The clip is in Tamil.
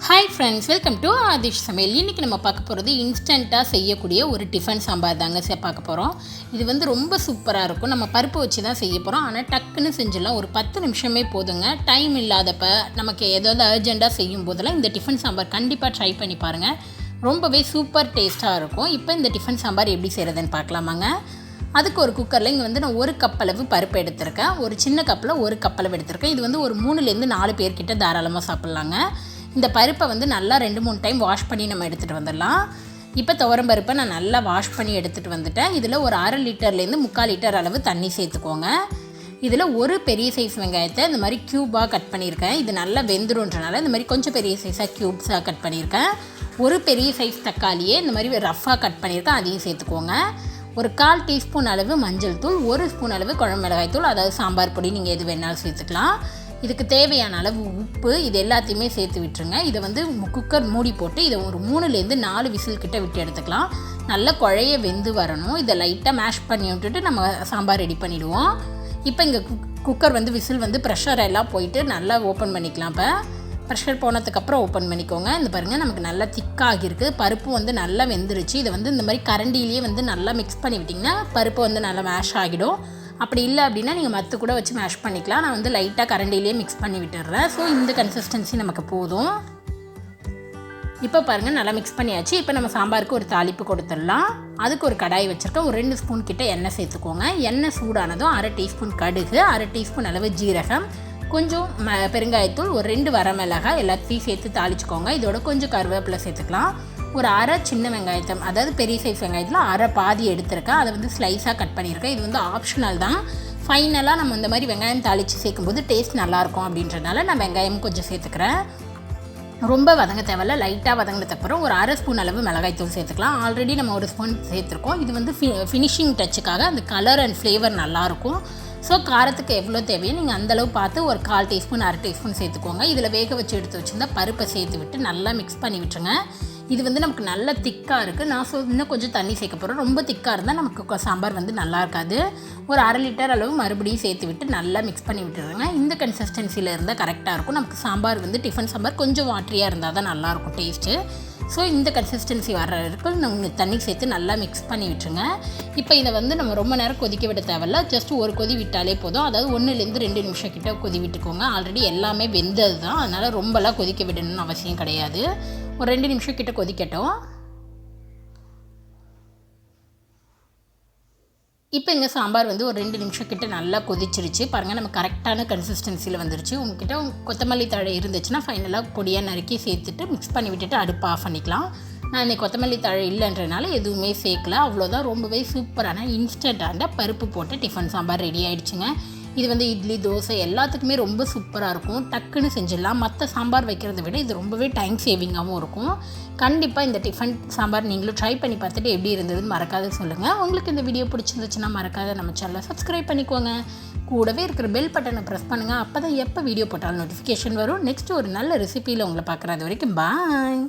Hi friends, welcome to Aadish சமையல். இன்றைக்கி நம்ம பார்க்க போகிறது இன்ஸ்டண்ட்டாக செய்யக்கூடிய ஒரு டிஃபன் சாம்பார் தாங்க பார்க்க போகிறோம். இது வந்து ரொம்ப சூப்பராக இருக்கும். நம்ம பருப்பு வச்சு தான் செய்ய போகிறோம். ஆனால் டக்குன்னு செஞ்சிடலாம். ஒரு 10 நிமிஷமே போதுங்க. டைம் இல்லாதப்ப நமக்கு ஏதாவது அர்ஜெண்ட்டாக செய்யும் போதெல்லாம் இந்த டிஃபன் சாம்பார் கண்டிப்பாக ட்ரை பண்ணி பாருங்கள். ரொம்பவே சூப்பர் டேஸ்ட்டாக இருக்கும். இப்போ இந்த டிஃபன் சாம்பார் எப்படி செய்கிறதுன்னு பார்க்கலாமாங்க. அதுக்கு ஒரு குக்கரில் இங்கே வந்து நான் 1 கப் அளவு பருப்பு எடுத்திருக்கேன். ஒரு சின்ன கப்பில் 1 கப் அளவு எடுத்திருக்கேன். இது வந்து ஒரு 3லேருந்து 4 பேர்கிட்ட தாராளமாக சாப்பிட்லாங்க. இந்த பருப்பை வந்து நல்லா 2-3 டைம் வாஷ் பண்ணி நம்ம எடுத்துகிட்டு வந்துடலாம். இப்போ துவரம் பருப்பை நான் நல்லா வாஷ் பண்ணி எடுத்துகிட்டு வந்துட்டேன். இதில் ஒரு 1/2 லிட்டர்லேருந்து 3/4 லிட்டர் அளவு தண்ணி சேர்த்துக்கோங்க. இதில் ஒரு பெரிய சைஸ் வெங்காயத்தை இந்த மாதிரி க்யூபாக கட் பண்ணியிருக்கேன். இது நல்லா வெந்துருன்றனால இந்த மாதிரி கொஞ்சம் பெரிய சைஸாக க்யூப்ஸாக கட் பண்ணியிருக்கேன். ஒரு பெரிய சைஸ் தக்காளியே இந்த மாதிரி ரஃப்பாக கட் பண்ணியிருக்கேன், அதையும் சேர்த்துக்கோங்க. ஒரு 1/4 டீஸ்பூன் அளவு மஞ்சள் தூள், 1 ஸ்பூன் அளவு குழம்பு மிளகாய் தூள், அதாவது சாம்பார் பொடி, நீங்கள் எது வேணாலும் சேர்த்துக்கலாம். இதுக்கு தேவையான அளவு உப்பு, இது எல்லாத்தையுமே சேர்த்து விட்டுருங்க. இதை வந்து குக்கர் மூடி போட்டு இதை ஒரு 3லேருந்து 4 விசில் கிட்ட விட்டு எடுத்துக்கலாம். நல்லா குழைய வெந்து வரணும். இதை லைட்டாக மேஷ் பண்ணி விட்டுட்டு நம்ம சாம்பார் ரெடி பண்ணிவிடுவோம். இப்போ இங்கே குக்கர் வந்து விசில் வந்து ப்ரெஷர் எல்லாம் போயிட்டு நல்லா ஓப்பன் பண்ணிக்கலாம். இப்போ ப்ரெஷர் போனதுக்கப்புறம் ஓப்பன் பண்ணிக்கோங்க. இந்த பாருங்கள், நமக்கு நல்லா திக்காகிருக்கு. பருப்பு வந்து நல்லா வெந்துருச்சு. இதை வந்து இந்த மாதிரி கரண்டிலேயே வந்து நல்லா மிக்ஸ் பண்ணி விட்டிங்கன்னா பருப்பு வந்து நல்லா மேஷ் ஆகிடும். அப்படி இல்லை அப்படின்னா நீங்கள் மற்ற கூட வச்சு மேஷ் பண்ணிக்கலாம். நான் வந்து லைட்டாக கரண்டிலேயே மிக்ஸ் பண்ணி விட்டுடுறேன். ஸோ இந்த கன்சிஸ்டன்சி நமக்கு போதும். இப்போ பாருங்கள், நல்லா மிக்ஸ் பண்ணியாச்சு. இப்போ நம்ம சாம்பாருக்கு ஒரு தாளிப்பு கொடுத்துடலாம். அதுக்கு ஒரு கடாய் வச்சுருக்கேன். ஒரு 2 ஸ்பூன் கிட்ட எண்ணெய் சேர்த்துக்கோங்க. எண்ணெய் சூடானதும் 1/2 டீஸ்பூன் கடுகு, 1/2 டீஸ்பூன் அளவு ஜீரகம், கொஞ்சம் பெருங்காயத்தூள், ஒரு 2 வரமிளகாய் எல்லாத்தையும் சேர்த்து தாளிச்சுக்கோங்க. இதோட கொஞ்சம் கருவேப்பிலை சேர்த்துக்கலாம். ஒரு 1/2 சின்ன வெங்காயத்தை, அதாவது பெரிய சைஸ் வெங்காயத்தில் 1/2 பாதி எடுத்திருக்கேன். அதை வந்து ஸ்லைஸாக கட் பண்ணியிருக்கேன். இது வந்து ஆப்ஷனல் தான். ஃபைனலாக நம்ம இந்த மாதிரி வெங்காயம் தாளித்து சேர்க்கும்போது டேஸ்ட் நல்லாயிருக்கும் அப்படின்றனால நான் வெங்காயம் கொஞ்சம் சேர்த்துக்கிறேன். ரொம்ப வதங்க தேவையில்ல. லைட்டாக வதங்கினதுக்கப்புறம் ஒரு 1/2 ஸ்பூன் அளவு மிளகாய்த்தூள் சேர்த்துக்கலாம். ஆல்ரெடி நம்ம 1 ஸ்பூன் சேர்த்துருக்கோம். இது வந்து ஃபினிஷிங் டச்சுக்காக அந்த கலர் அண்ட் ஃப்ளேவர் நல்லாயிருக்கும். ஸோ காரத்துக்கு எவ்வளோ தேவையோ நீங்கள் அந்தளவு பார்த்து ஒரு 1/4 டீஸ்பூன் 1/2 டீஸ்பூன் சேர்த்துக்கோங்க. இதில் வேக வச்சு எடுத்து வச்சுருந்தா பருப்பை சேர்த்து விட்டு நல்லா மிக்ஸ் பண்ணி விட்டுருங்க. இது வந்து நமக்கு நல்ல திக்காக இருக்குது. நான் இன்னும் கொஞ்சம் தண்ணி சேர்க்க போகிறேன். ரொம்ப திக்காக இருந்தால் நமக்கு சாம்பார் வந்து நல்லா இருக்காது. ஒரு 1/2 லிட்டர் அளவு மறுபடியும் சேர்த்து விட்டு நல்லா மிக்ஸ் பண்ணி விட்டுருங்க. இந்த கன்சிஸ்டன்சியில் இருந்தால் கரெக்டாக இருக்கும். நமக்கு சாம்பார் வந்து டிஃபன் சாம்பார் கொஞ்சம் வாட்டரியாக இருந்தால் தான் நல்லாயிருக்கும் டேஸ்ட்டு. ஸோ இந்த கன்சிஸ்டன்சி வர்ற வரைக்கும் நம்ம தண்ணி சேர்த்து நல்லா மிக்ஸ் பண்ணி விட்டுருங்க. இப்போ இதை வந்து நம்ம ரொம்ப நேரம் கொதிக்க விட தேவையில்ல. ஜஸ்ட் ஒரு கொதி விட்டாலே போதும். அதாவது 1லேருந்து 2 நிமிஷம் கிட்ட கொதி விட்டுக்கோங்க. ஆல்ரெடி எல்லாமே வெந்தது தான், அதனால் ரொம்பலாம் கொதிக்க விடணும்னு அவசியம் கிடையாது. ஒரு 2 நிமிஷம் கிட்ட கொதிக்கட்டும். இப்போ இங்கே சாம்பார் வந்து ஒரு 2 நிமிஷம் கிட்ட நல்லா கொதிச்சிருச்சு. பாருங்கள், நம்ம கரெக்டான கன்சிஸ்டன்சியில் வந்துருச்சு. உங்ககிட்ட கொத்தமல்லி தழை இருந்துச்சுன்னா ஃபைனலாக பொடியாக நறுக்கி சேர்த்துட்டு மிக்ஸ் பண்ணி விட்டுட்டு அடுப்பு ஆஃப் பண்ணிக்கலாம். நான் இன்றைக்கி கொத்தமல்லி தழை இல்லைன்றனால எதுவுமே சேர்க்கல. அவ்வளோதான். ரொம்பவே சூப்பரான இன்ஸ்டண்ட்டான பருப்பு போட்டு டிஃபன் சாம்பார் ரெடி ஆகிடுச்சுங்க. இது வந்து இட்லி, தோசை எல்லாத்துக்குமே ரொம்ப சூப்பராக இருக்கும். டக்குன்னு செஞ்சிடலாம். மற்ற சாம்பார் வைக்கிறத விட இது ரொம்பவே டைம் சேவிங்காகவும் இருக்கும். கண்டிப்பாக இந்த டிஃபன் சாம்பார் நீங்களும் ட்ரை பண்ணி பார்த்துட்டு எப்படி இருந்ததுன்னு மறக்காத சொல்லுங்கள். உங்களுக்கு இந்த வீடியோ பிடிச்சிருந்துச்சுன்னா மறக்காத நம்ம சேனலை சப்ஸ்கிரைப் பண்ணிக்கோங்க. கூடவே இருக்கிற பெல் பட்டனை ப்ரெஸ் பண்ணுங்கள். அப்போ தான் எப்போ வீடியோ போட்டாலும் நோட்டிஃபிகேஷன் வரும். நெக்ஸ்ட்டு ஒரு நல்ல ரெசிபியில் உங்களை பார்க்குறது வரைக்கும் பாய்.